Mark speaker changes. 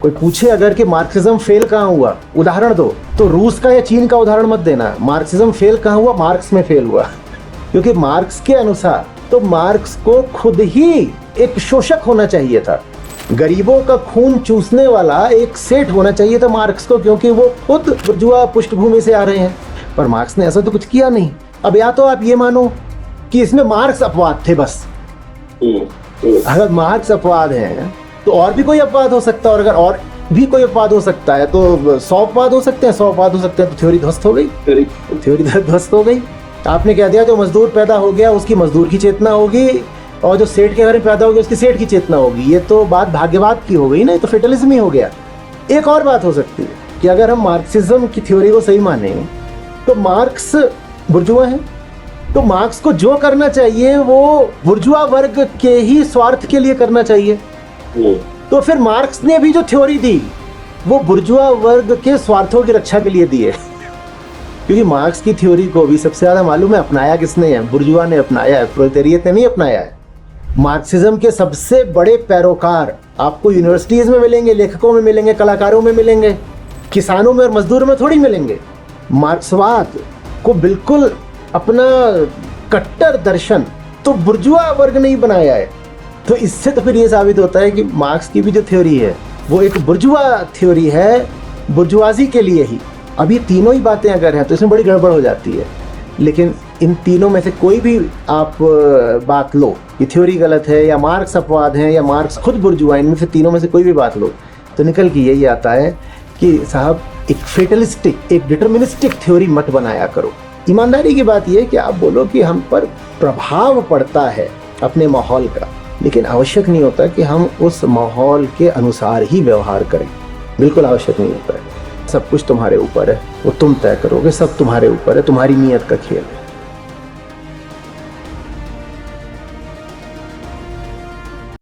Speaker 1: कोई पूछे अगर कि मार्क्सिज्म फेल कहाँ हुआ, उदाहरण दो, तो रूस का या चीन का उदाहरण मत देना। मार्क्सिज्म फेल कहाँ हुआ? मार्क्स में फेल हुआ। क्योंकि मार्क्स के अनुसार तो मार्क्स को खुद ही एक शोषक होना चाहिए था, गरीबों का खून चूसने वाला एक सेठ होना चाहिए था मार्क्स को, क्योंकि वो खुद बुर्जुआ पृष्ठभूमि से आ रहे हैं। पर मार्क्स ने ऐसा तो कुछ किया नहीं। अब या तो आप ये मानो कि इसमें मार्क्स अपवाद थे बस, अगर मार्क्स अपवाद हैं तो और भी कोई अपवाद हो सकता है, और अगर और भी कोई अपवाद हो सकता है तो 100 अपवाद हो सकते हैं, 100 अपवाद हो सकते हैं, तो थ्योरी ध्वस्त हो गई। थ्योरी ध्वस्त हो गई। आपने कह दिया जो मजदूर पैदा हो गया उसकी मजदूर की चेतना होगी, और जो सेठ के घर में पैदा हो गया उसकी सेठ की चेतना होगी। ये तो बात भाग्यवाद की हो गई ना, ये तो फेटलिज्म ही हो गया। एक और बात हो सकती है कि अगर हम मार्क्सिज्म की थ्योरी को सही माने तो मार्क्स बुर्जुआ है, तो मार्क्स को जो करना चाहिए वो बुर्जुआ वर्ग के ही स्वार्थ के लिए करना चाहिए। तो फिर मार्क्स ने भी जो थ्योरी दी वो बुर्जुआ वर्ग के स्वार्थों की रक्षा के लिए दी है। क्योंकि मार्क्स की थ्योरी को भी सबसे ज्यादा मालूम है अपनाया किसने है? बुर्जुआ ने अपनाया है, प्रोलेटारिएट ने नहीं अपनाया है। मार्क्सिज्म के सबसे बड़े पैरोकार आपको यूनिवर्सिटीज में मिलेंगे, लेखकों में मिलेंगे, कलाकारों में मिलेंगे, किसानों में और मजदूरों में थोड़ी मिलेंगे। मार्क्सवाद को बिल्कुल अपना कट्टर दर्शन तो बुर्जुआ वर्ग ने ही बनाया है। तो इससे तो फिर ये साबित होता है कि मार्क्स की भी जो थ्योरी है वो एक बुर्जुआ थ्योरी है, बुर्जुआजी के लिए ही। अब ये तीनों ही बातें अगर हैं तो इसमें बड़ी गड़बड़ हो जाती है। लेकिन इन तीनों में से कोई भी आप बात लो, ये थ्योरी गलत है या मार्क्स अपवाद है या मार्क्स खुद बुर्जुआ, इनमें से तीनों में से कोई भी बात लो तो निकल के यही आता है कि साहब एक फेटलिस्टिक, एक डिटर्मिनिस्टिक थ्योरी मत बनाया करो। ईमानदारी की बात यह है कि आप बोलो कि हम पर प्रभाव पड़ता है अपने माहौल का, लेकिन आवश्यक नहीं होता कि हम उस माहौल के अनुसार ही व्यवहार करें। बिल्कुल आवश्यक नहीं होता है। सब कुछ तुम्हारे ऊपर है, वो तुम तय करोगे, सब तुम्हारे ऊपर है, तुम्हारी नीयत का खेल है।